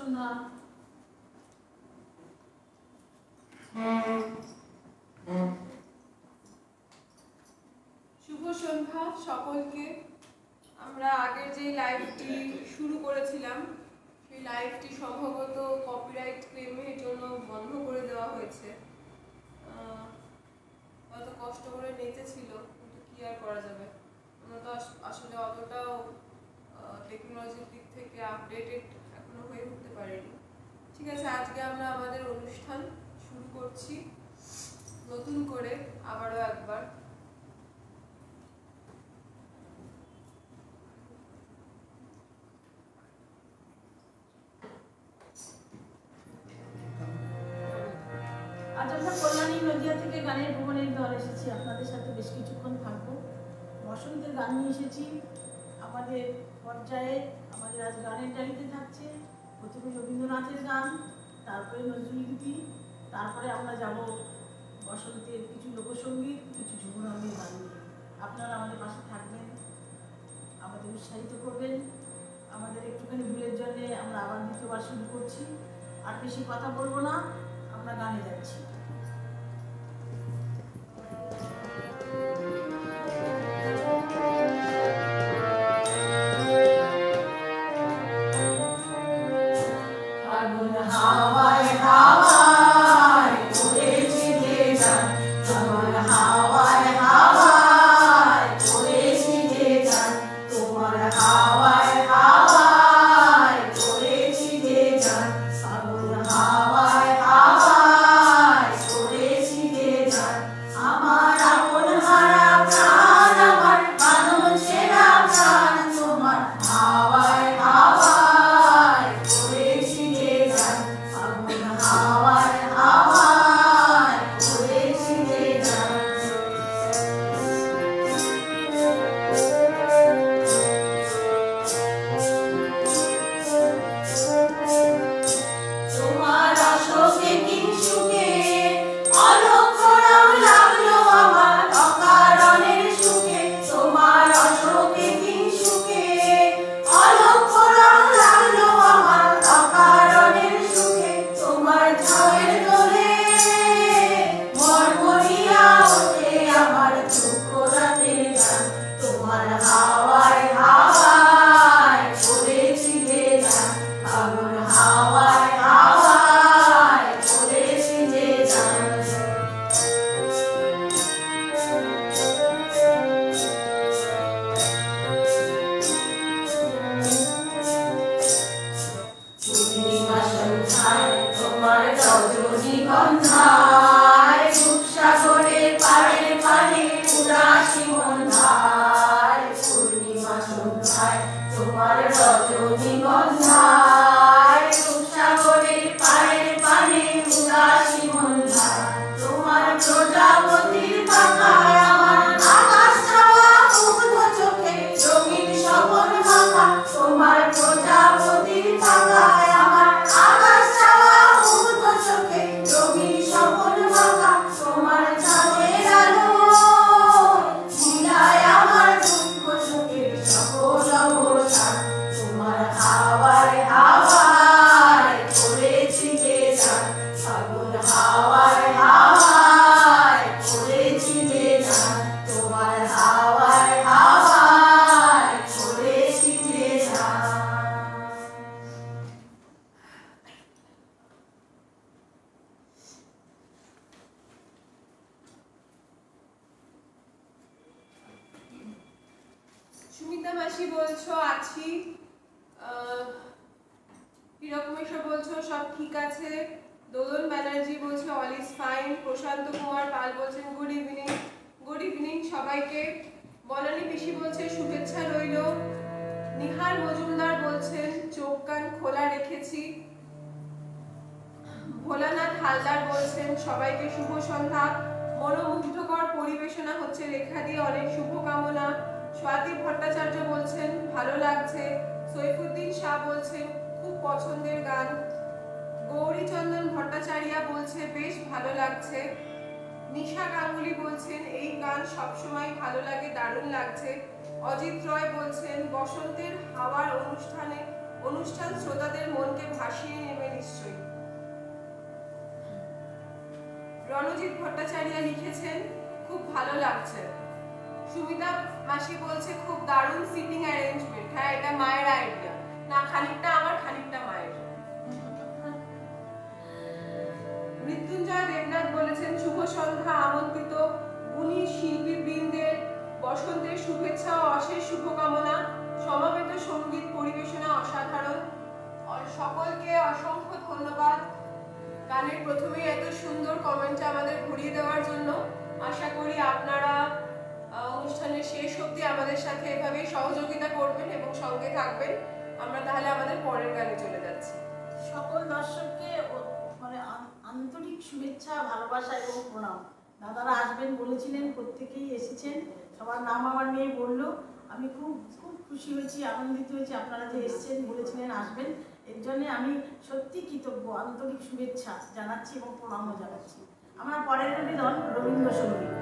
সন্ধ্যা। শুভ সন্ধ্যা সকলকে। আমরা আগের যে লাইভটি শুরু করেছিলাম সেই লাইভটি সম্ভবত কপিরাইট ক্লেমের জন্য বন্ধ করে দেওয়া হয়েছে। অত কষ্ট করে নেচেছিল, কিন্তু কি আর করা যাবে, আমরা তো আসলে অতটাও টেকনোলজির দিক থেকে আপডেটেড এখনো হয়ে উঠতে পারিনি। ঠিক আছে, আজকে আমরা আমাদের অনুষ্ঠান শুরু করছি নতুন করে আবারও একবার। আজ আমরা কল্যাণী নদিয়া থেকে গানের ভ্রমণের দল এসেছি, আপনাদের সাথে বেশ কিছুক্ষণ থাকবো। বসন্তের গান নিয়ে এসেছি আমাদের পর্যায়ে। আমাদের আজ গানের ডালিতে থাকছে প্রথমে রবীন্দ্রনাথের গান, তারপরে নজরুলগীতি, তারপরে আমরা যাব বসন্তের কিছু লোকসঙ্গীত, কিছু ঝুমুরামের গান নিয়ে। আপনারা আমাদের পাশে থাকবেন, আমাদের উৎসাহিত করবেন। আমাদের একটুখানি ভুলের জন্যে আমরা আবার দ্বিতীয়বার শুরু করছি। আর বেশি কথা বলবো না, আমরা গানে যাচ্ছি। হাওয়ায় হাওয়ায় উড়েছি যে গান, তোমার হাওয়ায় হাওয়ায় উড়েছি যে গান, তোমার হাওয়ায় হাওয়ায় উড়েছি যে গান, আগুন হাওয়ায় হাওয়ায় উড়েছি যে গান। আমার আপন হারা প্রাণ, আমার বাঁধন ছেঁড়া প্রাণ, তোমার হাওয়ায় হাওয়ায় উড়েছি যে গান, আগুন হাওয়ায় হাওয়ায় উড়েছি যে গান। তোমার অশোকে কিংসুকে অলক্ষ্য রং লাগলো আমার অকারণের সুখে, তোমার অশোকে কিংসুকে অলক্ষ্য রং লাগলো আমার অকারণের সুখে। তোমার ঝায়ের দোলে মরমরিয়া ওঠে আমার দুঃখ রাতের গান, তোমার হাওয়ায় হাওয়ায় উড়েছি যে গান, আগুন হাওয়ায় হাওয়ায় উড়েছি যে গান। পূর্ণিমা সন্ধ্যায় তোমার রজনীগন্ধায়, রূপসাগরের পাড়ে পাড়ে উদাসী মন্ধায়। পূর্ণিমা সন্ধ্যায় তোমার রজনীগন্ধায়, রূপসাগরের পাড়ে পাড়ে উদাসী মন্ধায়। তোমার প্রজাপতির পাখায় আমার আকাশ ছাওয়া মুগ্ধ চোখে রঙিন স্বপন মাখা, তোমার প্রজাপতির পাখায় আমার আকাশ ছাওয়া মুগ্ধ চোখে রঙিন স্বপন মাখা। তোমার চাঁদের আলো নীলায় আমার দুঃখ সুখের সকল অবসান, তোমার হাওয়ায় হাওয়ায় উড়েছি যে গান, আগুন হাওয়ায় হাওয়ায় উড়েছি যে গান, তোমার হাওয়ায় হাওয়ায় উড়েছি যে গান। সুমিতা মাসি বলছো আছি, হিরকমেশ্বর বলছো সব ঠিক আছে, দোলন ব্যানার্জি বলছে অল ইজ ফাইন, প্রশান্ত কুমার পাল বলছেন গুড ইভিনিং। গুড ইভিনিং সবাইকে। বনানী পিসি বলছে শুভেচ্ছা রইল। নিহার মজুমদার বলছেন চোখ কান খোলা রেখেছি। ভোলানাথ হালদার বলছেন সবাইকে শুভ সন্ধ্যা, মনোমুগ্ধকর পরিবেশনা হচ্ছে লেখা দিয়ে অনেক শুভকামনা। স্বাতী ভট্টাচার্য বলছেন ভালো লাগছে। সৈফুদ্দিন শাহ বলছেন খুব পছন্দের গান। গৌরীচন্দন ভট্টাচার্য বলছে বেশ ভালো লাগছে। নিশা গাঙ্গুলি বলছেন এই গান সবসময় ভালো লাগে, দারুণ লাগছে। অজিত রয় বলছেন বসন্তের হাওয়ার অনুষ্ঠানে অনুষ্ঠান শ্রোতাদের মনকে ভাসিয়ে নেবে নিশ্চয়ই। রণজিৎ ভট্টাচার্য লিখেছেন, খুব ভালো লাগছে। সুমিতা মাসি বলছে খুব দারুণ সিটিং অ্যারেঞ্জমেন্ট। হ্যাঁ, এটা মায়ের আইডিয়া। না, খানিকটা আমার, খানিকটা মায়ের। মৃত্যুঞ্জয় দেবনাথ বলেছেন, শুভ সন্ধ্যা। আমন্ত্রিত গুণী শিল্পীবৃন্দের বসন্তের শুভেচ্ছা ও অশেষ শুভকামনা। সমবেত সঙ্গীত পরিবেশনা অসাধারণ। সকলকে অসংখ্য ধন্যবাদ গানের প্রথমেই এত সুন্দর কমেন্টটা আমাদের ভরিয়ে দেওয়ার জন্য। আশা করি আপনারা অনুষ্ঠানের শেষ অবধি আমাদের সাথে এভাবেই সহযোগিতা করবেন এবং সঙ্গে থাকবেন। আমরা তাহলে আমাদের পরের গানে চলে যাচ্ছি। সকল দর্শককে মানে আন্তরিক শুভেচ্ছা, ভালোবাসা এবং প্রণাম। দাদারা আসবেন বলেছিলেন, প্রত্যেকেই এসেছেন, সবার নাম আমার মেয়ে বললো। আমি খুব খুব খুশি হয়েছি, আনন্দিত হয়েছি আপনারা যে এসেছেন, বলেছিলেন আসবেন। এর জন্য আমি সত্যি কৃতজ্ঞ, আন্তরিক শুভেচ্ছা জানাচ্ছি এবং প্রণামও জানাচ্ছি। আমরা পরের নিবেদন রবীন্দ্রসঙ্গীত।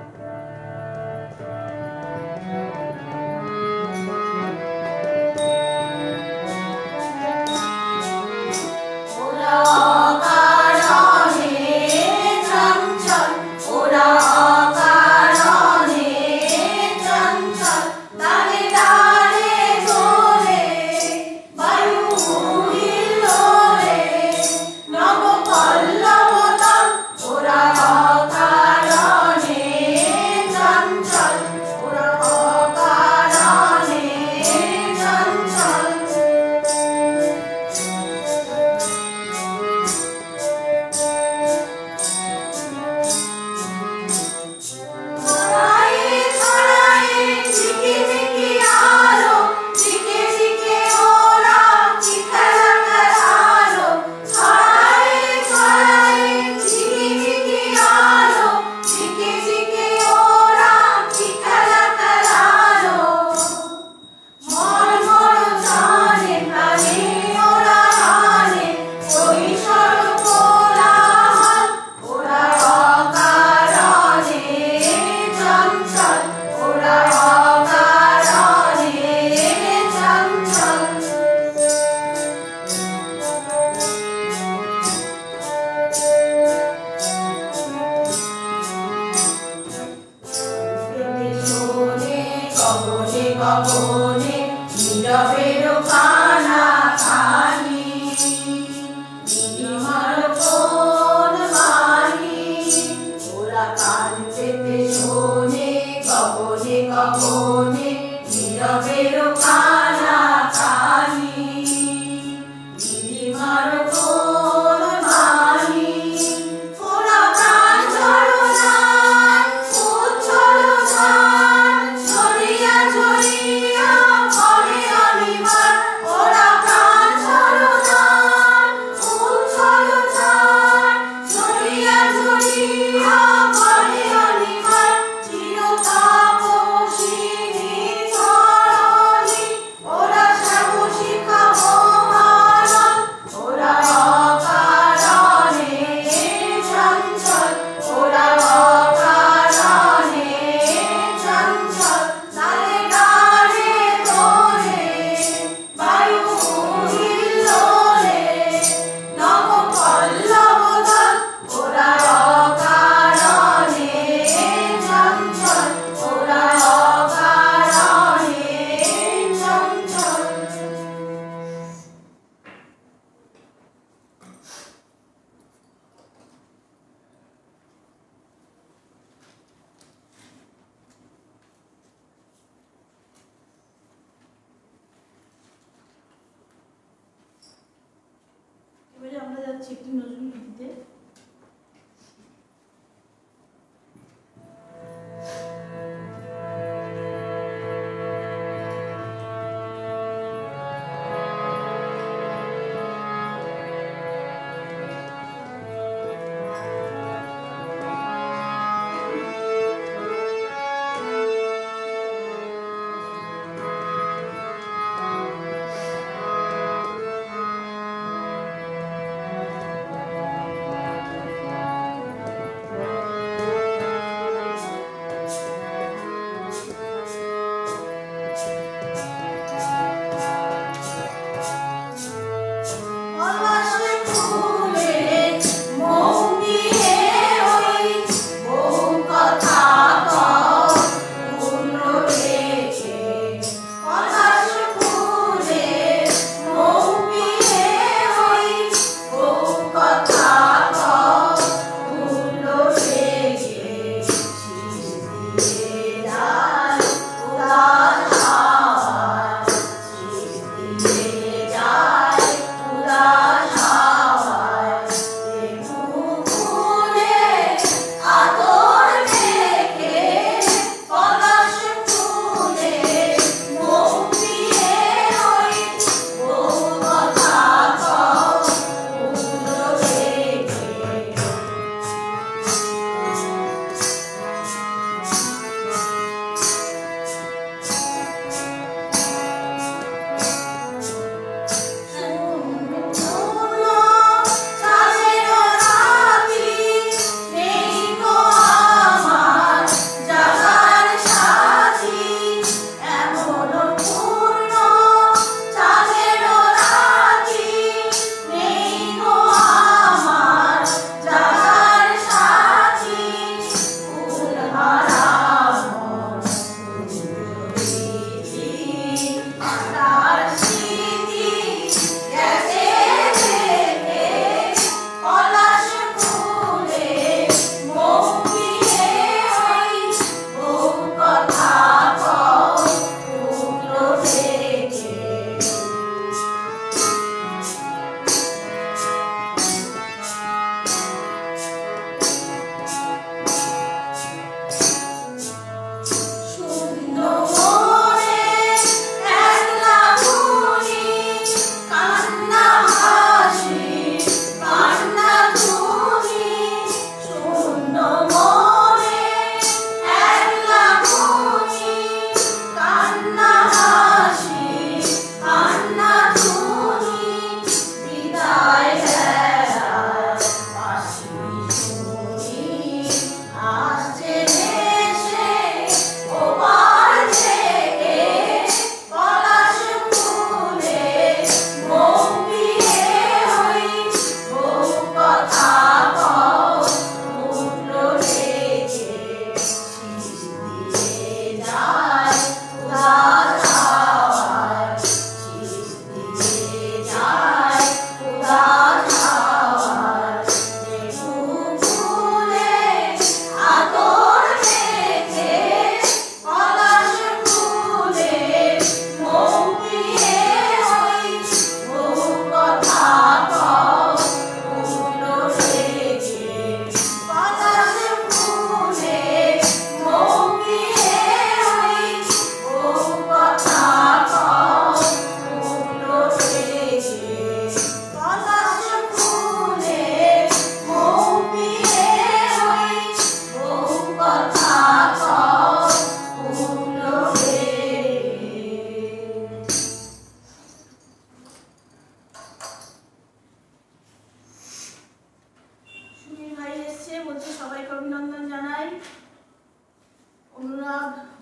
এবারে আমরা যাচ্ছি একটি নজরুল গীতিতে।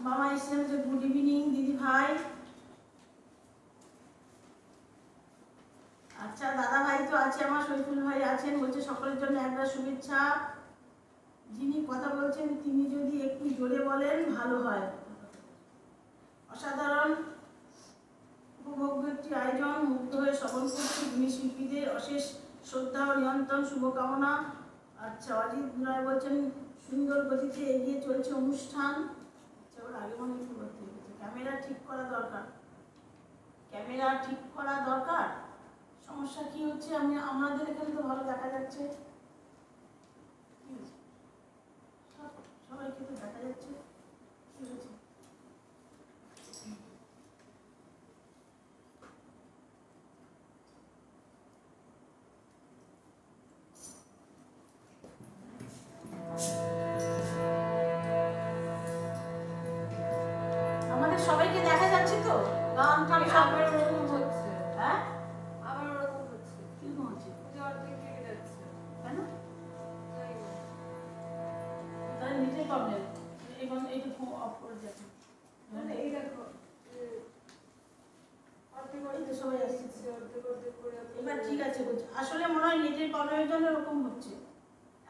মামা এসেছেন যে গুড ইভিনিং দিদি ভাই। আচ্ছা দাদা ভাই তো আছে, আমার শৈফুল ভাই আছেন, বলছে সকলের জন্য একটা শুভেচ্ছা। যিনি কথা বলছেন তিনি যদি একটু জোরে বলেন ভালো হয়। অসাধারণ উপভোগ্য একটি আয়োজন, মুগ্ধ হয়ে শ্রবণ করছি গুণী শিল্পীদের, অশেষ শ্রদ্ধা ও নিয়ন্ত্রণ শুভকামনা। আচ্ছা অজিত রায় বলছেন সুন্দর গতিতে এগিয়ে চলছে অনুষ্ঠান। আচ্ছা ওর আগে মনে একটু করতে হয়েছে, ক্যামেরা ঠিক করা দরকার, ক্যামেরা ঠিক করা দরকার। সমস্যা কি হচ্ছে? আমাদের এখানে তো ভালো দেখা যাচ্ছে, সবাইকে তো দেখা যাচ্ছে। কি হয়েছে? আমাদের সবাইকে দেখা যাচ্ছে তো? গান টান সব ওরকম হচ্ছে, হ্যাঁ আবার ওরকম হচ্ছে, কিরকম হচ্ছে? অর্ধেক কেটে যাচ্ছে। কেন? তাহলে নিচে প্রবলেম, এখন এইটা ফোন অফ করে যাচ্ছে। মানে এই দেখো অর্ধেক তো সবাই আসছে, অর্ধেক অর্ধেক করে এবার ঠিক আছে বলছে। আসলে মনে হয় নেটের প্রবলেমের জন্য এরকম হচ্ছে,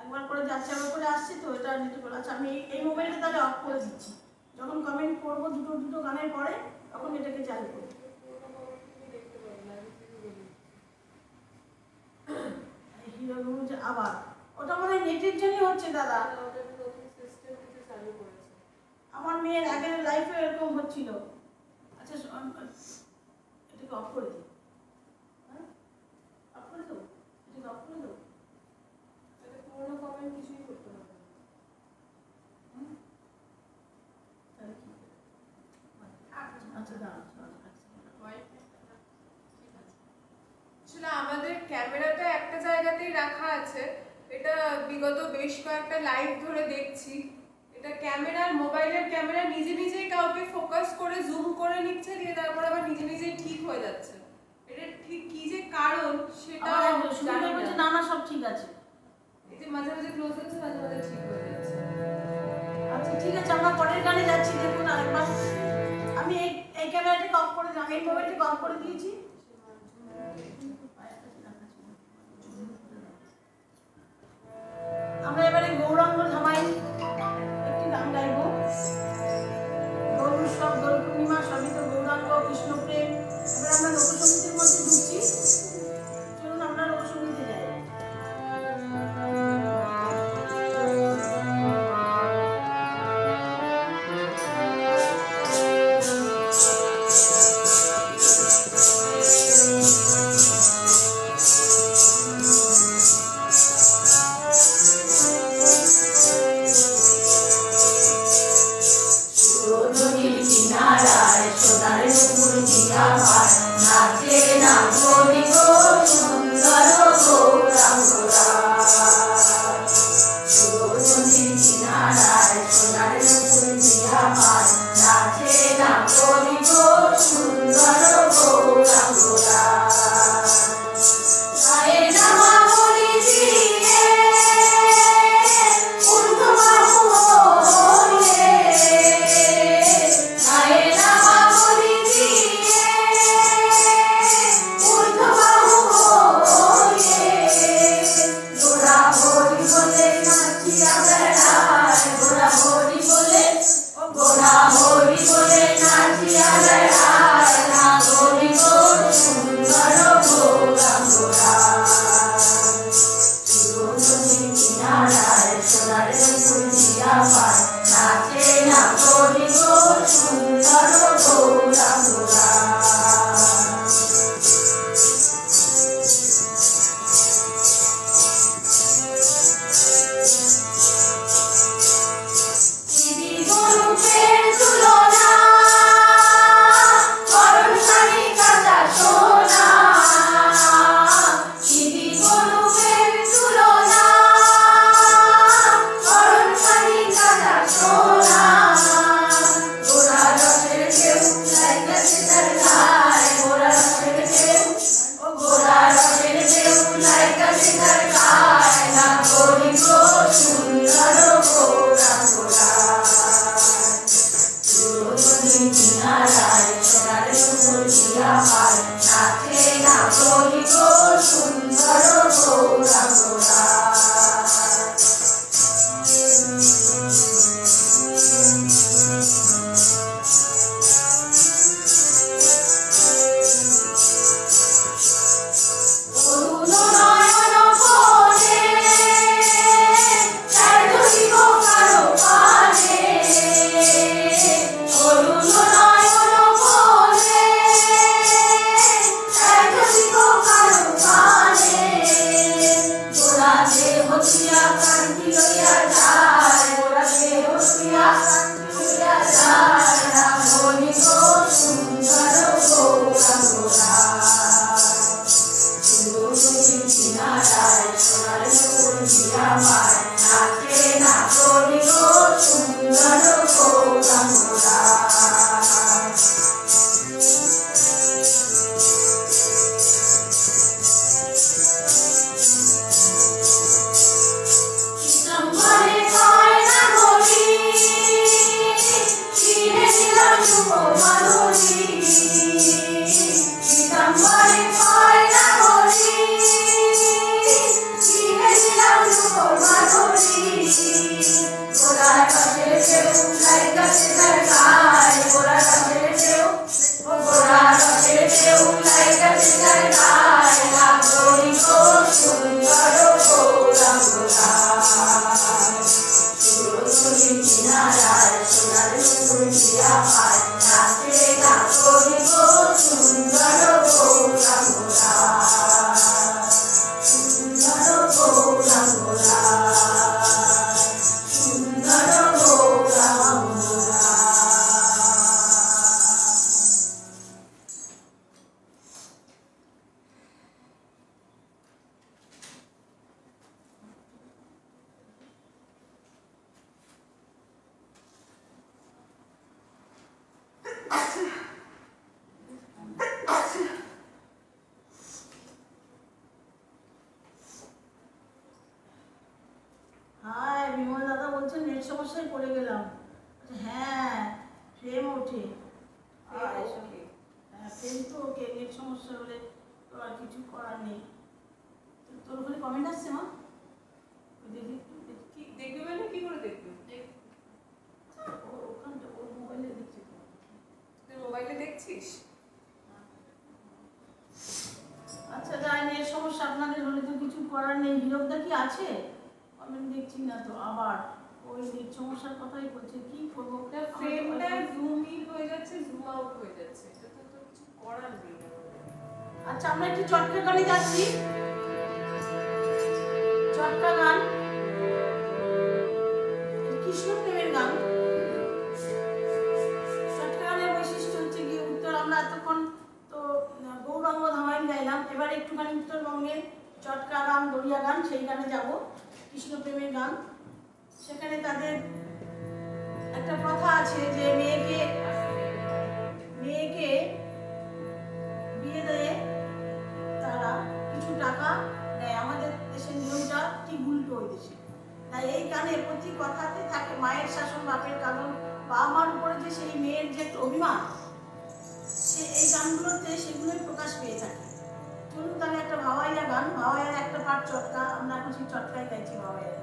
একবার করে যাচ্ছে একবার করে আসছে, তো এটা নেটে বলা। আচ্ছা আমি এই মোবাইলটা তাহলে অফ করে দিচ্ছি, যখন কমেন্ট করবো দুটো দুটো গানের পরে তখন এটাকে চালু করবো। আবার ওটা মনে হয় নেটের জন্যই হচ্ছে দাদা। আমার মেয়ের আগের লাইফে এরকম হচ্ছিল। আচ্ছা এটাকে অফ করে দিই, অফ করে দেবো, এটাকে অফ করে দেবো। পুরোনো কমেন্ট কিছুই করতে হবে আসলে আমাদের ক্যামেরাটা একটা জায়গাতেই রাখা আছে। এটা বিগত বেশ কয়েকটা লাইভ ধরে দেখছি, এটা ক্যামেরার মোবাইলের ক্যামেরা নিজে নিজেই কাউকে ফোকাস করে জুম করে নিচ্ছে, দিয়ে তারপর আবার নিজে নিজেই ঠিক হয়ে যাচ্ছে। এটা ঠিক কি যে কারণ সেটা জানি না। না না সব ঠিক আছে, এই যে মাঝে মাঝে ক্লোজ হচ্ছে, মাঝে মাঝে ঠিক হয়ে যাচ্ছে। আচ্ছা ঠিক আছে, আমরা পরের গানে যাচ্ছি। দেখুন আরেকবার আমি এই ক্যামেরাটাকে অফ করে দিলাম, এই মোবাইলটাকে অফ করে দিয়েছি। আমরা এবারে গৌরাঙ্গ ধামাই একটি গান গাইব। গৌর উৎসব, দোল পূর্ণিমা সবই তো গৌরাঙ্গ কৃষ্ণপ্রেম। এবার আমরা লোকসঙ্গীতের মধ্যে ঢুকছি, চলুন আমরা লোকসঙ্গীতে যাই। নদীর কিনারায় সোনার নুপুর দিয়া পায় নাচে না করি গো সুন্দর গৌরাঙ্গরা সমস্যায় পড়ে গেলাম। হ্যাঁ ফ্রেম ওঠে, ফ্রেম তো ওকে, নেট সমস্যা হলে তো আর কিছু করার নেই। তোর ওখানে কমেন্ট আসছে মা? দেখি দেখবে মানে কি করে দেখবে? ওখানটা ওর মোবাইলে দেখছি। তুই মোবাইলে দেখছিস? আচ্ছা যাই, নেট সমস্যা আপনাদের হলে তো কিছু করার নেই। বিরোধটা কি আছে? কমেন্ট দেখছি না তো, আবার ওই নেট সমস্যার কথাই বলছে। কি করবো? ফ্রেমটা জুম ইন হয়ে যাচ্ছে, জুম আউট হয়ে যাচ্ছে, এটা তো কিছু করার নেই। আচ্ছা আমরা একটু চটকা গানে যাচ্ছি। চটকা গান, কৃষ্ণ প্রেমের গান। চটকা গানের বৈশিষ্ট্য হচ্ছে কি, উত্তর আমরা এতক্ষণ তো গৌরাঙ্গ ধামাইল গাইলাম, এবার একটুখানি উত্তরবঙ্গের চটকা গান, দরিয়া গান, সেই গানে যাব। কৃষ্ণ প্রেমের গান, সেখানে তাদের একটা কথা আছে যে মেয়েকে বিয়ে দিয়ে তারা কিছু টাকা দেয়। আমাদের দেশের নিয়মটা ঠিক উল্টো ওই দেশে। তাই এই গানে প্রতি কথাতে থাকে মায়ের শাসন, বাপের কারণ, বাবা মার উপরে যে সেই মেয়ের যে অভিমান, সে এই গানগুলোতে সেগুলোই প্রকাশ পেয়ে থাকে। চলুন তাহলে একটা ভাওয়াইয়া গান, ভাওয়াইয়ার একটা পাঠ চটকা, আমরা এখন সেই চটকাই গাইছি ভাওয়াইয়া।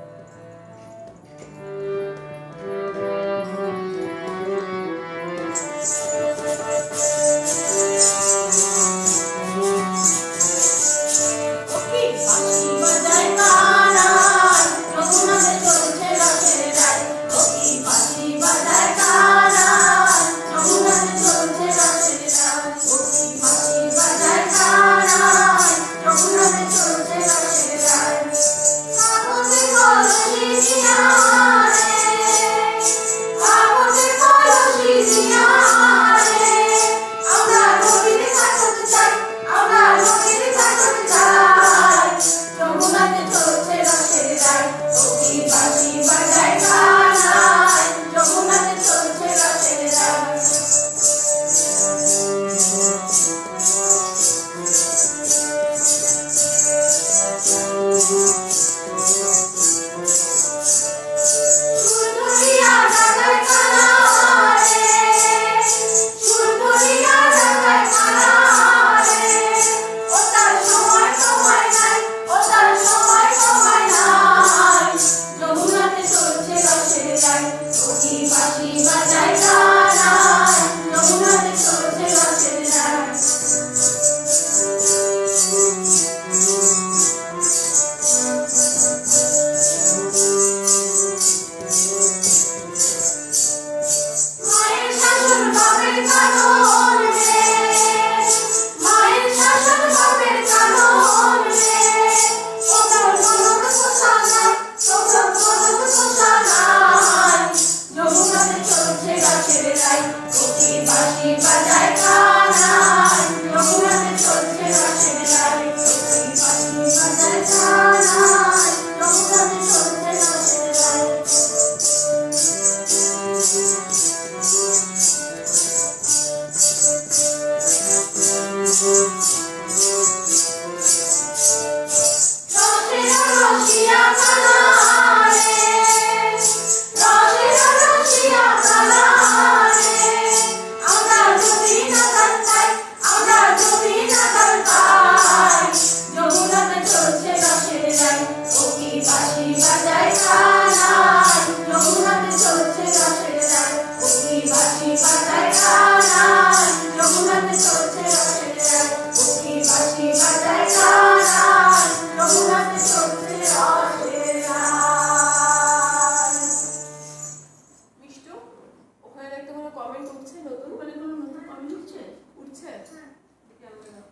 হ্যাঁ দেখি আমাকে দাও।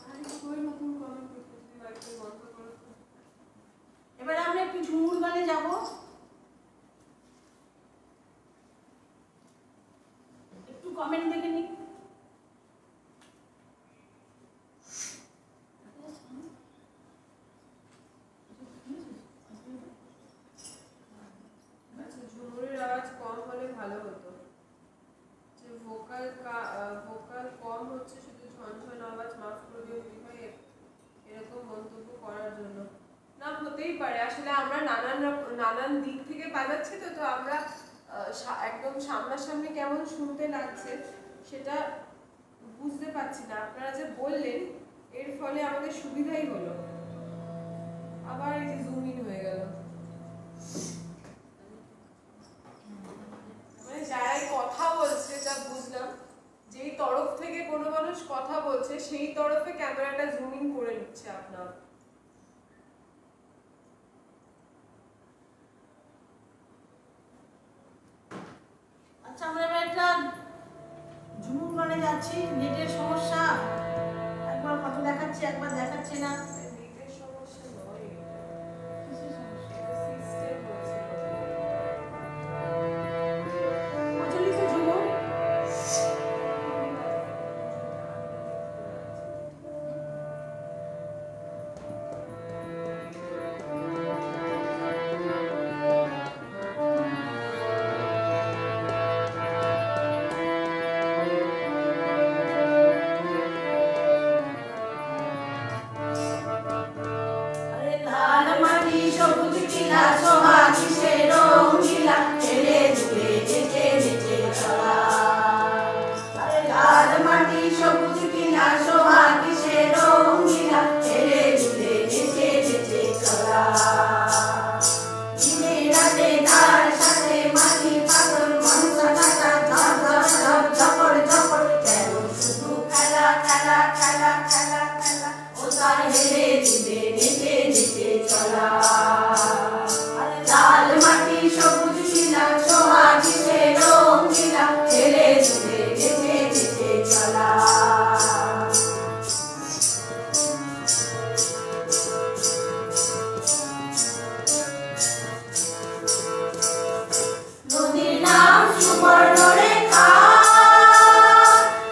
আরে কই নতুন কমেন্ট করতে তুমি ওয়াইফাই বন্ধ করো তো। এবারে আমরা একটু ঝুমুর গানে যাব। একটু কমেন্ট দেখে নিই। আচ্ছা ঝুমুরের আওয়াজ কম হলে ভালো হতো, যে ভোকাল কম হচ্ছে, শুধু ঝনঝন আওয়াজ, মাফ করবে ভাই এরকম মন্তব্য করার জন্য। না হতেই পারে, আসলে আমরা নানান দিক থেকে বাজাচ্ছি তো, তো আমরা একদম সামনাসামনি কেমন শুনতে লাগছে সেটা বুঝতে পারছি না। আপনারা যে বললেন এর ফলে আমাদের সুবিধাই হলো। আবার এই যে জুম ইন হয়ে গেল, মানে যারাই কথা বলছে যা বুঝলাম, যেই তরফ থেকে কোনো মানুষ কথা বলছে সেই তরফে ক্যামেরাটা জুম ইন করে নিচ্ছে আপনার। আচ্ছা আমরা এবার একটা ঝুমুর গানে যাচ্ছি। নেটের সমস্যা, একবার কত দেখাচ্ছে একবার দেখাচ্ছে না। নেটের সমস্যা নয়, কিসের সমস্যা? সিস্টেম হয়েছে। প্রচলিত ঝুমুর লাল মাটি সবুজ টিলা সোহাগী সে রঙিলা ছেলে দূরে যেতে যেতে চলা। লাল মাটি সবুজ টিলা সোহাগী সে রঙিলা ছেলে দূরে যেতে যেতে চলা। দিনে রাতে তার সাথে মাটি পাথর মনসা কাটা ঝপ ঝপ ঝপ ঝপড় ঝপড় যেন শুধু খেলা খেলা খেলা খেলা খেলা। ও তার হেলে দিবে নেচে নেচে চলা। লাল মাটি সবুজ টিলা সোহাগী সে রঙিলা ছেলে দূরে নেচে নেচে চলা। নদীর নাম সুবর্ণরেখা,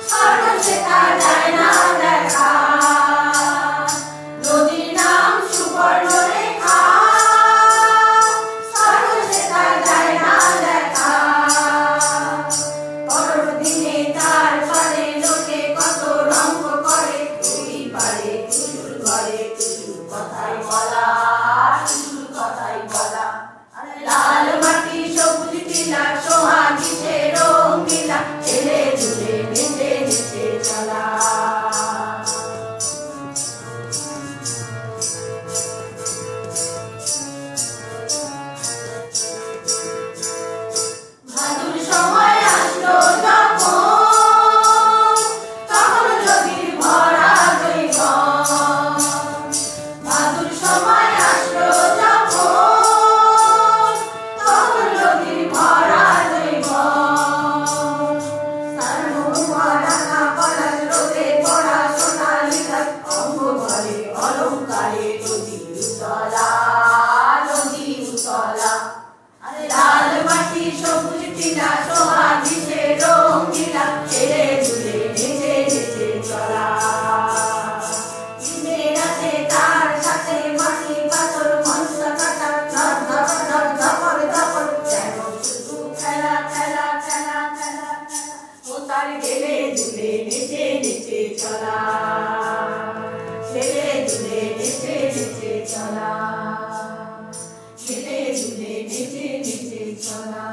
সাগর সেটা যায় না দেখা। নদীর নাম সুবর্ণরেখা, সাগর সেটা যায় না দেখা। পরব দিনে তার পারে লোকে কত রঙ্গ করে, তুই পারে টুসুর ঘরে টুসুর কথাই বলা, টুসুর কথাই বলা। লাল মাটি সবুজ টিলা সোহাগী সে রঙিলা ছেলে দূরে নেচে নেচে চলা। ভাদুর সময় আসলো যখন, তখন নদীর ভরা জৈবন। ভাদুর সময় আসলো যখন, তখন নদীর ভরা জৈবন। তার মহুয়া রাখা পলাশ রোদে পড়া সোনালি গাছ, অঙ্গ ভরে অলঙ্কারে নদী উতলা, নদী উতলা। লাল মাটি সবুজ টিলা সোহাগী সে রঙিলা ছেলে দূরে নেচে নেচে চলা। দিনে রাতে তার সাথে মাটি পাথর মনসা কাটা ঝপ ঝপ ঝপ ঝপড় ঝপড় যেন শুধু খেলা খেলা খেলা খেলা খেলা। ও তার গেলে দূরে নেচে নেচে চলা, ছেলে দূরে নেচে নেচে চলা, ছেলে দূরে নেচে নেচে চলা।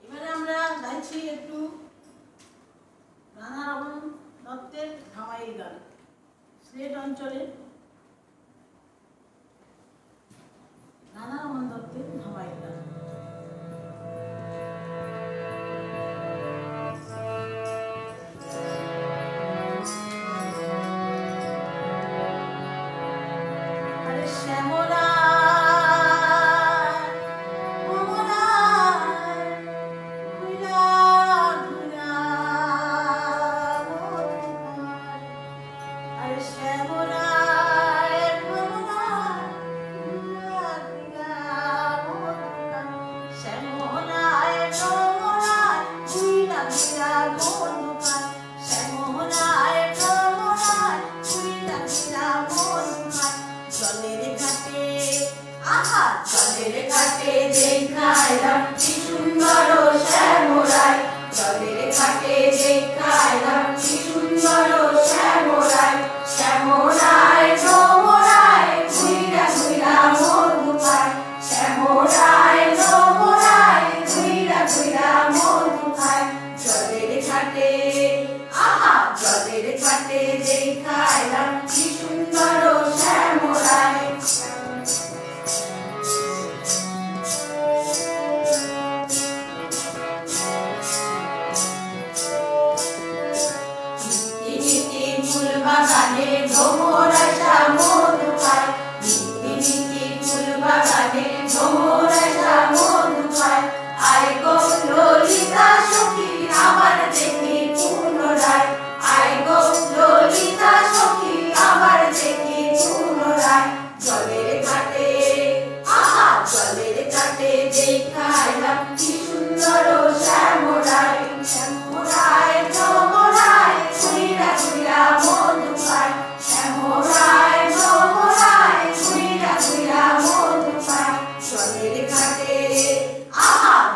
এবারে আমরা গাইছি আসি একটু রাধারমণ দত্তের ধামাইল গান। সিলেট অঞ্চলে রাধারমণ দত্তের ধামাইল গান। আরে শ্যামলা জলের ঘাটে দেখাইলাম কি সুন্দর শ্যামরাই, জলের ঘাটে দেখাইলাম কি সুন্দর শ্যামরাই, শ্যামরাই ভ্রমরাই ঘুইরা ঘুইরা মধু খায়, শ্যামরাই ভ্রমরাই ঘুইরা ঘুইরা মধু খায়। জলের ঘাটে জলের ঘাটে দেখাইলাম কি সুন্দর শ্যামরাই। বাগানে ভ্রমরাইটা মধু খায়, নিতি নিতি ফুল বাগানে ভ্রমরাইটা মধু খায়। আয় গো ললিতা সখী আবার দেখি পুনরায়, আয় গো ললিতা সখী আবার দেখি পুনরায়। জলের ঘাটে জলের ঘাটে দেখাইলাম কি সুন্দর শ্যামরাই, শ্যামরাই ভ্রমরাই ঘুইরা ঘুইরা মধু খায়, শ্যামরাই ভ্রমরাই ঘুইরা ঘুইরা মধু খায়। জলের ঘাটে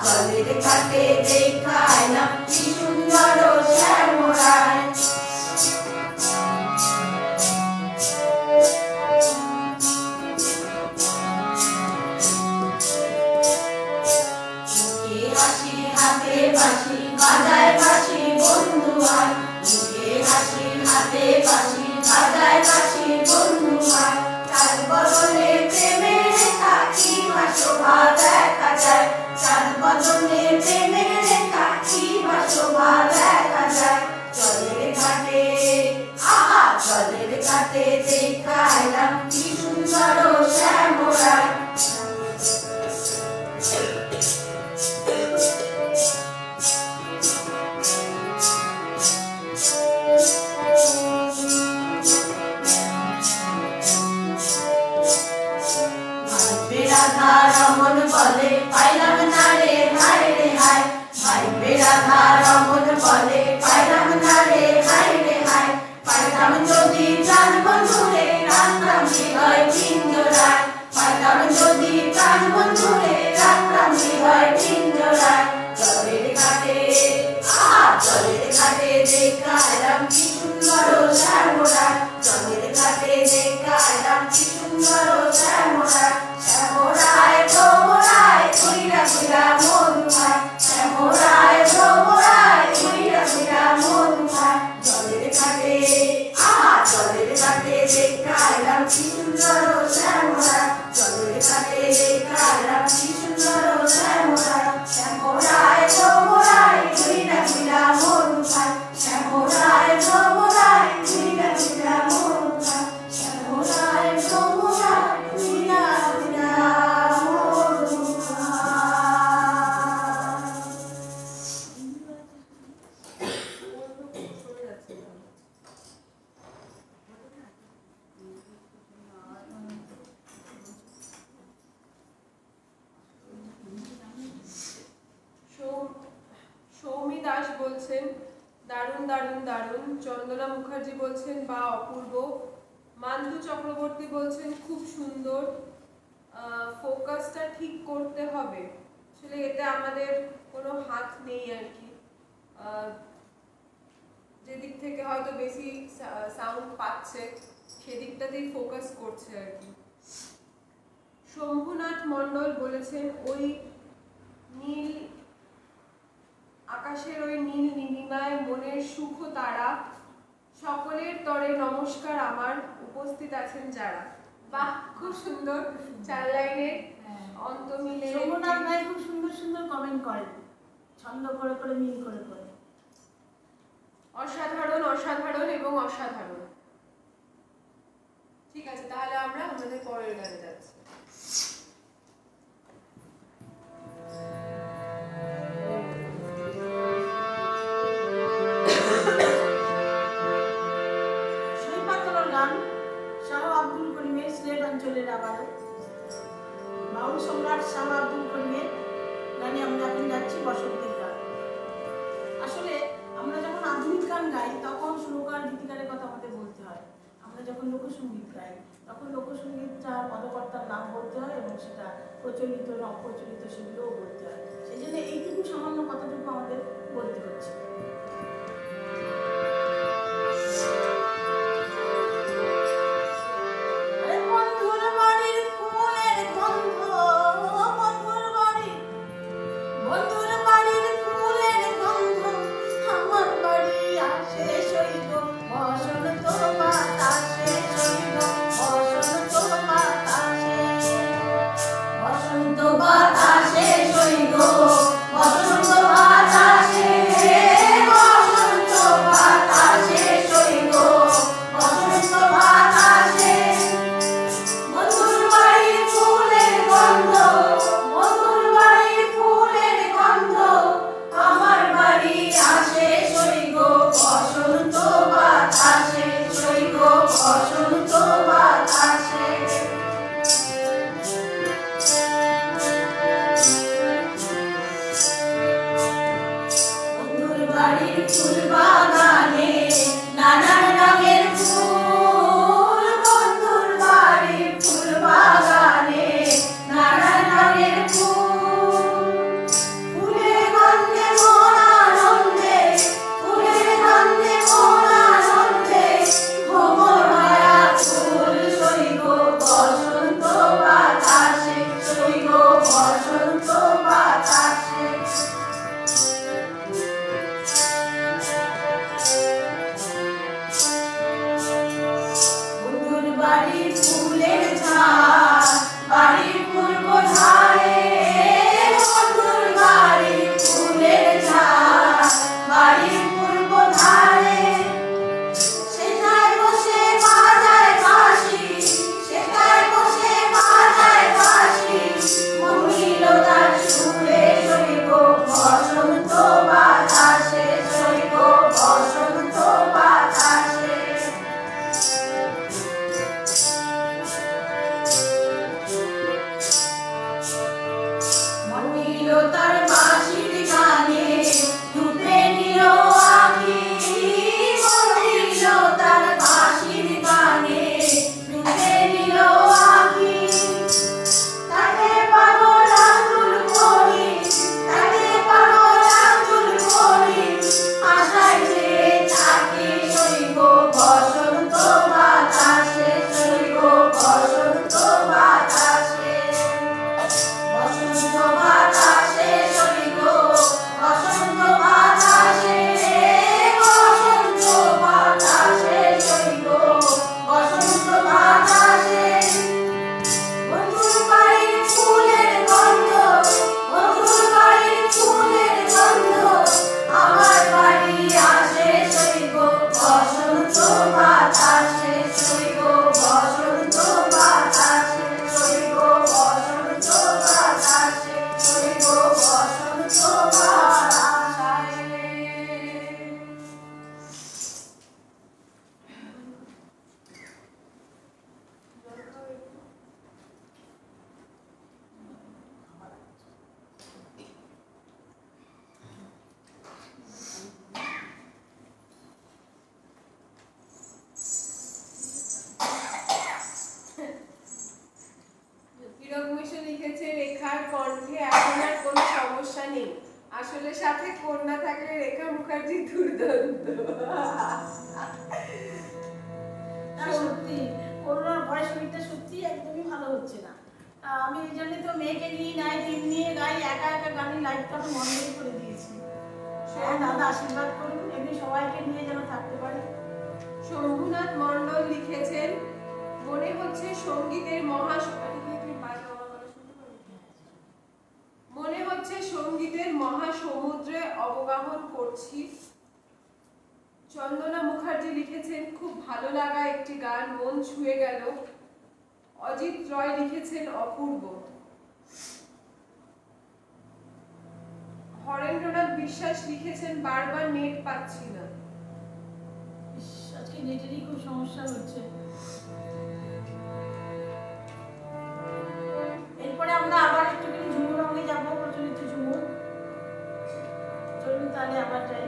জলের ঘাটে দেখাইলাম কি সুন্দর শ্যামরাই। হাসি হাতে বাঁশি বাজায় বাঁশি বন্ধু আয়, মুখে হাসি হাতে বাঁশি বাজায় বাঁশি বন্ধু আয়। চাঁদ বদলে প্রেমের রেখা কি বা শোভা দেখা যায়, চাঁদ বদলে প্রেমের রেখা কি বা শোভা দেখা যায়। জলের ঘাটে জলের ঘাটে দেখাইলাম কি সুন্দর শ্যামরাই। রাধা রমন বলে পাইলাম না রে হায় রে হায়, ভাইবে রাধা রমন বলে পাইলাম না রে হায় রে হায়। পাইলাম যদি প্রাণ বন্ধুরে রাখলাম হৃদয় পিঞ্জরায়, পাইলাম যদি প্রাণ বন্ধুরে রাখলাম হৃদয় পিঞ্জরায়। জলের ঘাটে জলের ঘাটে দেখাইলাম কি সুন্দর শ্যামরাই, জলের ঘাটে দেখাইলাম কি সুন্দর শ্যামরাই। শ্যামরাই ভ্রমরাই ঘুইরা ঘুইরা মধু খায়, শ্যামরাই ভ্রমরাই ঘুইরা ঘুইরা মধু খায়। জলের ঘাটে জলের ঘাটে দেখাইলাম কি সুন্দর শ্যামরাই, জলের ঘাটে দেখাইলাম কি সুন্দর শ্যামরাই। শ্যামরাই ভ্রমরাই ঘুইরা ঘুইরা মধু খায়, শ্যামরাই ভ্রমরাই ঘুইরা ঘুইরা মধু খায়, শ্যামরাই ভ্রমরাই ঘুইরা ঘুইরা মধু খায়। সৌমি দাস বলছেন দারুণ দারুণ দারুণ। চন্দনা মুখার্জি বলছেন বা অপূর্ব। মান্তু চক্রবর্তী বলছেন খুব সুন্দর। ফোকাসটা ঠিক করতে হবে, আসলে এতে আমাদের কোনো হাত নেই আর কি। যেদিক থেকে হয়তো বেশি সাউন্ড পাচ্ছে সেদিকটাতেই ফোকাস করছে আর কি। শম্ভুনাথ মণ্ডল বলেছেন ওই নীল আকাশ আকাশের ওই নীল নীলিমায় মনের সুখ তারা, সকলের তরে নমস্কার আমার, উপস্থিত আছেন যারা। বাহ, খুব সুন্দর 4 লাইনের অন্ত মিলে। সোমনাথ ভাই খুব সুন্দর সুন্দর কমেন্ট করেন, ছন্দ করে করে মিল করে করে। অসাধারণ, অসাধারণ এবং অসাধারণ। ঠিক আছে, তাহলে আমরা আমাদের পরের গানে যাচ্ছি। শৈপাতলার গান শাহ আব্দুল করিমের সিলেট অঞ্চলের আবারও বাউল সম্রাট শাহ আব্দুল করিমের গানে আমরা এখন যাচ্ছি বসন্তের গান। আসলে আমরা যখন আধুনিক গান গাই তখন সুরকার গীতিকারের কথা আমাদের বলতে হয়, আমরা যখন লোকসঙ্গীত গাই তখন লোকসঙ্গীতটা পদকর্তার নাম বলতে হয় এবং সেটা প্রচলিত না অপ্রচলিত সেগুলোও বলতে হয়। সেই জন্য এইটুকু সামান্য কথাটুকু আমাদের বলতে হচ্ছে। বন্ধুর বাড়ির ফুলের গন্ধ, বন্ধুর বাড়ির ফুলের গন্ধ আমার বাড়ি আসে সইব বসন্ত বাতাসে, সইব বসন্ত বাতাসে, বসন্ত বাতাসে সইব বসন্ত বাতাসে, বসন্ত বাতাসে সইব বসন্ত বাতাসে। বন্ধুর বাড়ির ফুলের গন্ধ, বন্ধুর বাড়ির ফুলের গন্ধ আমার বাড়ি আসে সইব বসন্ত বাতাসে, সইব বসন্ত বাতাসে। বন্ধুর বাড়ির ফুল বাগানে নানান রঙের ফুল, বন্ধুর বাড়ির ফুল বাগানে নানান রঙের ফুল, ফুলের গন্ধে মন আনন্দে, ফুলের গন্ধে মন আনন্দে, ভ্রমর মায়া ফুল সইব বসন্ত বাতাসে, সইব বসন্ত বাতাসে। বন্ধুর বাড়ির ফুলের ঝাড় বাড়ির পূর্ব ধারে, বন্ধুর বাড়ির ফুলের ঝাড় বাড়ির পূর্ব ধারে, সেটায় বসে বাজায় বাঁশি, সেটায় বসে বাজায় বাঁশি, মহিলতার সুরে সইব বসন্ত বাতাসে, সইব বসন্ত বাতাসে। মহিলতার বাঁশির গানে ডুবে নিল আখি, মহিলতার বাঁশির গানে ডুবে নিল আখি, তাকে পাগল আকুল করি, তাকে পাগল আকুল করি, আশায় যে তাকে সইব বসন্ত বাতাসে, সইব বসন্ত বাতাসে। বসন্ত বাতাসে সইব বসন্ত বাতাসে, বসন্ত বাতাসে সইব বসন্ত বাতাসে। বন্ধুর বাড়ির ফুলের গন্ধ, বন্ধুর বাড়ির ফুলের গন্ধ আমার বাড়ি আসে সইব বসন্ত বাতাসে, সইব বসন্ত বাতাসে, সইব বসন্ত বাতাসে, সইব বসন্ত বাতাসে। হীরক মিশন লিখেছে, রেখার কণ্ঠে এখন আর কোনো সমস্যা নেই, আসলে সাথে কন্যা থাকলে রেখা মুখার্জি দুর্দান্ত। না, সত্যি করোনার ভয় শরীরটা সত্যি একদমই ভালো হচ্ছে না। আমি এই জন্যই তো মেয়েকে নিয়ে নাই, দিন নিয়ে গাই, একা একা গানের লাইভটা তো বন্ধই করে দিয়েছি। হ্যাঁ দাদা আশীর্বাদ করুন, এমনি সবাইকে নিয়ে যেন থাকতে পারে। শম্ভুনাথ মণ্ডল লিখেছেন, মনে হচ্ছে সঙ্গীতের মহাসমুদ্রে অবগাহন করছি। চন্দনা মুখার্জি লিখেছেন, খুব ভালো লাগা একটি গান, মন ছুঁয়ে গেল। অজিত রয় লিখেছেন, অপূর্ব। হরেন্দ্রনাথ বিশ্বাস লিখেছেন, বারবার নেট পাচ্ছি না। আজকে নেটেরই খুব সমস্যা হচ্ছে। এরপরে আমরা আবার একটুখানি ঝুমুর রঙে যাবো, প্রচলিত ঝুমুর। চলুন তাহলে আবার যাই।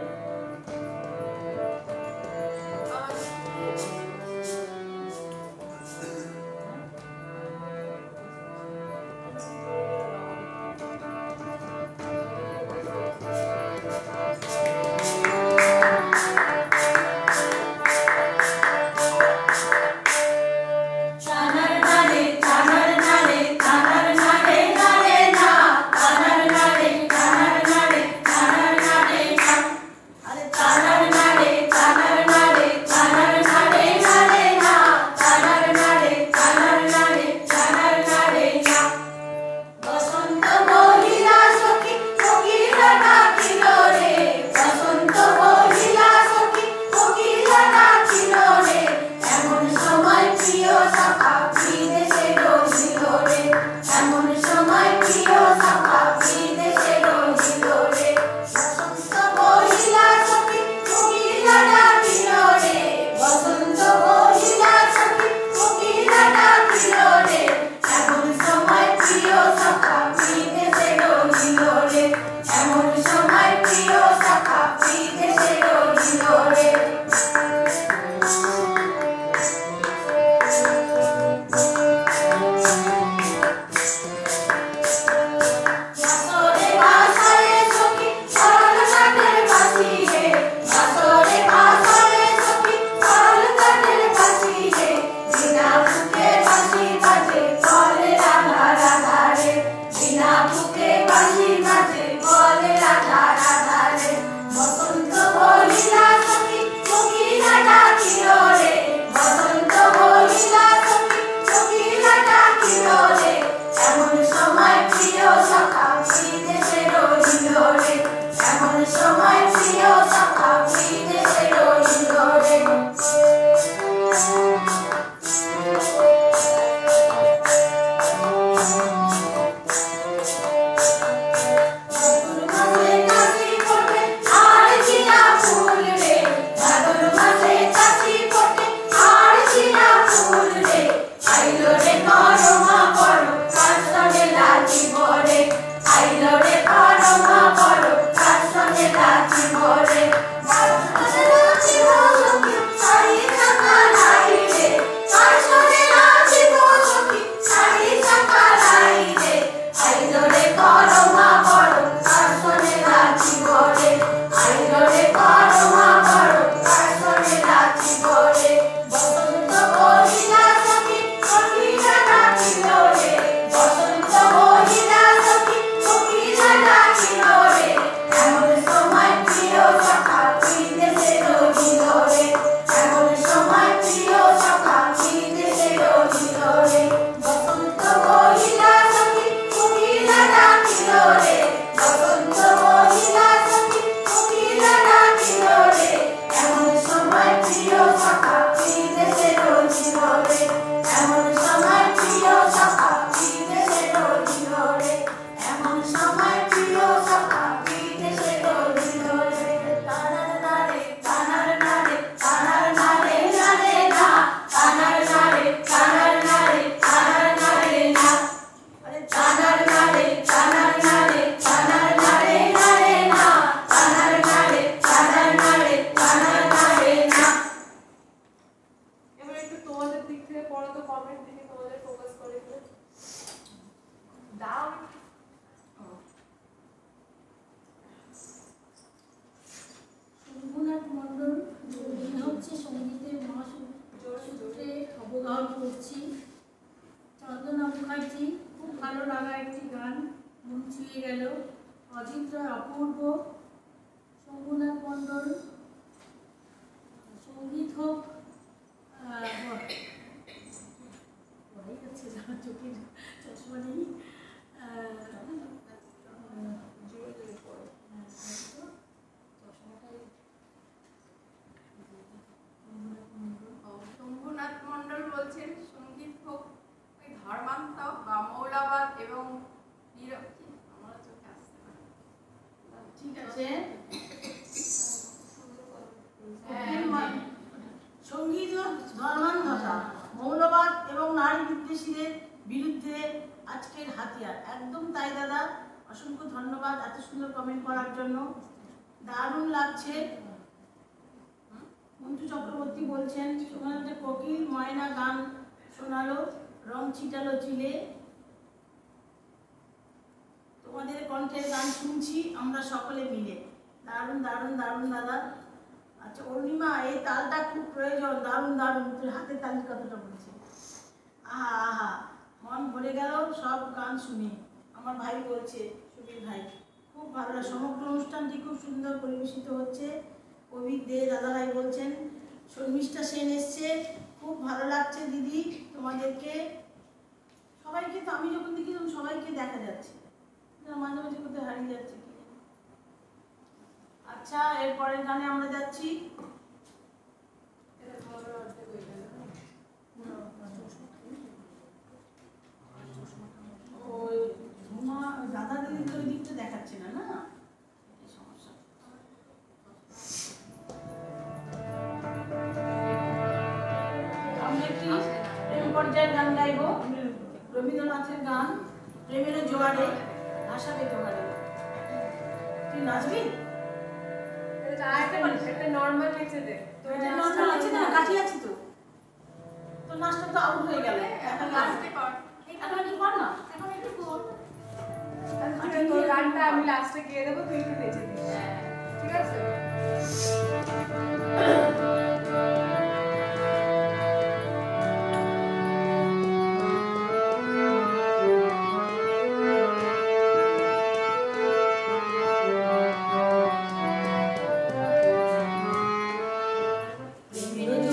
অজিত রয়, অপূর্ব, শম্ভু চোখের চশমা নেই। শম্ভুনাথ মণ্ডল বলছেন সঙ্গীত হোক ওই ধর্মান্ত বা মৌলাবাদ এবং আমার চোখে আসছে না। ঠিক আছে, সঙ্গীত ও ধর্মান্ধতা, মৌলবাদ এবং নারী বিদ্বেষীদের বিরুদ্ধে আজকের হাতিয়ার। একদম তাই দাদা, অসংখ্য ধন্যবাদ এত সুন্দর কমেন্ট করার জন্য, দারুণ লাগছে। মঞ্জু চক্রবর্তী বলছেন তোমাদের কোকিল ময়না গান শোনালো, রং ছিটালো চিলে, তোমাদের কণ্ঠের গান শুনছি আমরা সকলে মিলে। দারুণ দারুণ দারুণ দাদা। আচ্ছা অরুণিমা, এই তালটা খুব প্রয়োজন, দারুণ দারুণ। তুই হাতের তালের কথাটা বলছি, আহা আহা, মন ভরে গেল সব গান শুনে। আমার ভাই বলছে, সুবীর ভাই, খুব ভালো, সমগ্র অনুষ্ঠানটি খুব সুন্দর পরিবেশিত হচ্ছে। কবির দে দাদাভাই বলছেন, শর্মিষ্ঠা সেন এসছে, খুব ভালো লাগছে দিদি তোমাদেরকে সবাইকে। তো আমি যখন দেখি তখন সবাইকে দেখা যাচ্ছে, মাঝে মাঝে কোথায় হারিয়ে যাচ্ছে কি। আচ্ছা এরপরের গানে আমরা যাচ্ছি। ওই ঝুমা দাদা দিদি তো ওই দিকটা দেখাচ্ছে না, না সমস্যা। আমরা একটি প্রেম পর্যায়ের গান গাইব, রবীন্দ্রনাথের গান, প্রেমের জোয়ারে ভাসাবে জোয়ারে। তুই নাচবি? একটা নরমাল নেচে দে। তো এটা নরমাল আছে না, কাঠি আছে তো। তো নাচটা তো আউট হয়ে গেল। এখন লাস্টে কর। এখন একটু কর না, এখন একটু কর। তোর গানটা আমি লাস্টে গিয়ে দেবো, তুই একটু নেচে দিস, ঠিক আছে?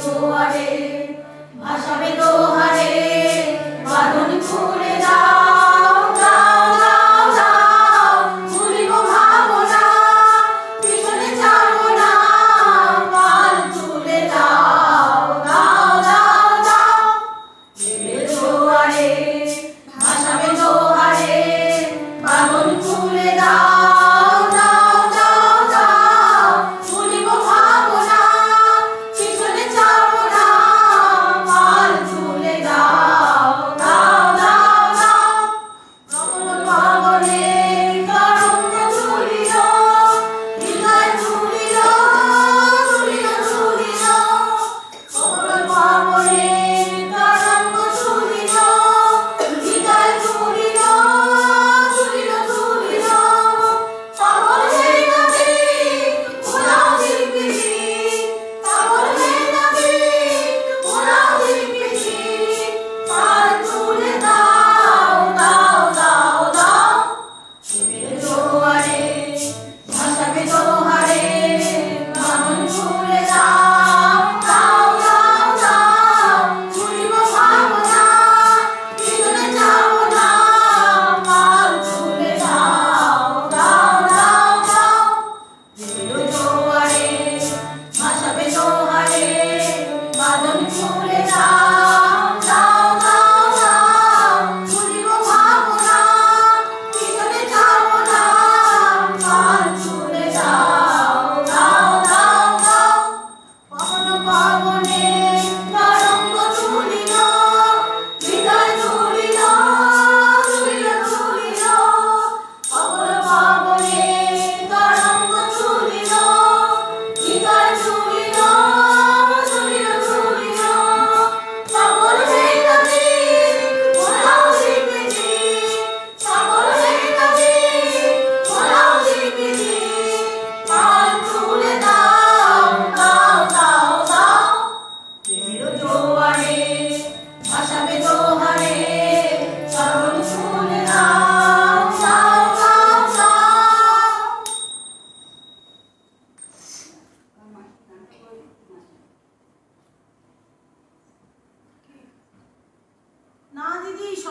জোয়ারে ভাসাবে দোহারে, বাঁধন খুলে দাও দাও দাও দাও, ভুলিব ভাবনা পিছনে ছাড়ব না, পাল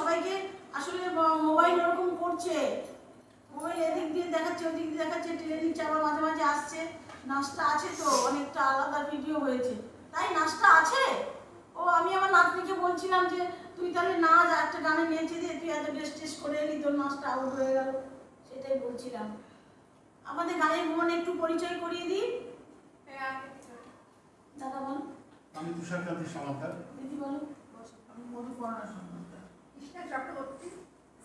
সবাইকে আসলে মোবাইল ওরকম করছে, মোবাইল এদিক দিয়ে দেখাচ্ছে ওদিক দিয়ে দেখাচ্ছে, টেনে দিচ্ছে, আবার মাঝে মাঝে আসছে। নাচটা আছে তো, অনেকটা আলাদা ভিডিও হয়েছে, তাই নাচটা আছে। ও আমি আমার নাতনিকে বলছিলাম যে তুই তাহলে নাচ, একটা গানে নিয়েছি দিয়ে তুই এত ড্রেস টেস করে এলি, তোর নাচটা আউট হয়ে গেল, সেটাই বলছিলাম। আমাদের গানের ভুবনে একটু পরিচয় করিয়ে দিই। দাদা বলো। আমি তুষারকান্তি সমাদার। দিদি বলো। আমি মধুপর্ণা সমাদার। কৃষ্ণা চক্রবর্তী,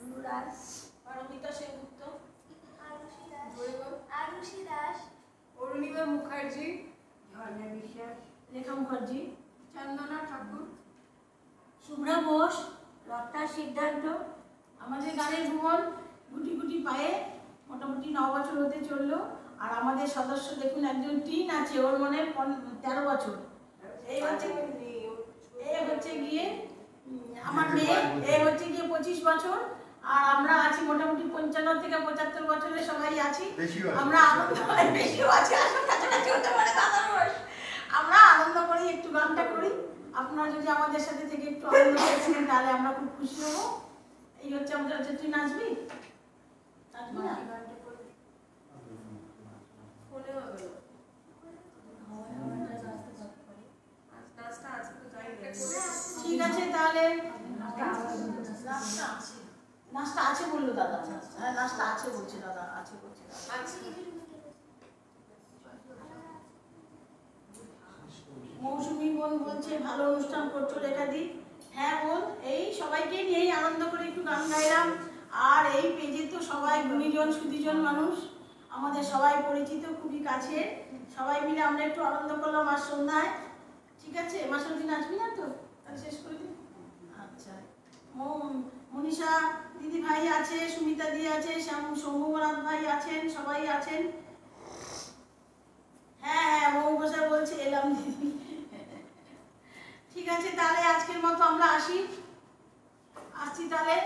অনুরাজ, পারমিতা সেনগুপ্ত, আরুষি দাস, অরুণিমা মুখার্জি, ঝর্ণা বিশ্বাস, রেখা মুখার্জি, চন্দনা ঠাকুর, শুভ্রা ঘোষ, রত্না সিদ্ধান্ত। আমাদের গানের ভুবন গুটি গুটি পায়ে মোটামুটি 9 বছর হতে চললো। আর আমাদের সদস্য দেখুন, একজন টিন আছে, ওর মানে 13 বছর। এই হচ্ছে গিয়ে আমার মেয়ে, এই হচ্ছে গিয়ে 25 বছর। আর আমরা আছি মোটামুটি 55 থেকে 75 বছরের সবাই আছি। আমরা বেশিও আছি, আসলে কাছাকাছি হতে পারে দাদার বয়স। আমরা আনন্দ করি, একটু গানটা করি। আপনারা যদি আমাদের সাথে থেকে একটু আনন্দ করছেন তাহলে আমরা খুব খুশি হব। এই হচ্ছে আমাদের। হচ্ছে তুই নাচবি? নাচবি না? ফোনে হবে না। নাচটা আছে তো, যাই ঠিক আছে তাহলে। নাচটা আছে বললো দাদা। হ্যাঁ নাচটা আছে বলছে দাদা, আছে বলছে দাদা। আচ্ছা। মৌসুমী বোন বলছে ভালো অনুষ্ঠান করছো রেখা দি। হ্যাঁ বোন, এই সবাইকে নিয়েই আনন্দ করে একটু গান গাইলাম। আর এই পেজে তো সবাই গুণীজন সুধীজন মানুষ, আমাদের সবাই পরিচিত, খুবই কাছে। সবাই মিলে আমরা একটু আনন্দ করলাম আজ সন্ধ্যায়। ঠিক আছে, মাসুদি নাচবি না তো? তাহলে শেষ করে দিই। আচ্ছা, মনীষা দিদি ভাই আছে, সুমিতা দি আছে, শম্ভুনাথ ভাই আছেন, সবাই আছেন। হ্যাঁ হ্যাঁ, মৌ বসা বলছে এলাম দিদি। ঠিক আছে তাহলে আজকের মতো আমরা আসছি তাহলে।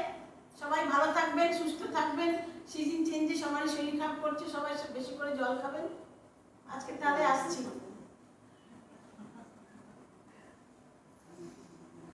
সবাই ভালো থাকবেন, সুস্থ থাকবেন। সিজন চেঞ্জে সবাই শরীর খারাপ করছে, সবাই বেশি করে জল খাবেন। আজকে তাহলে আসছি।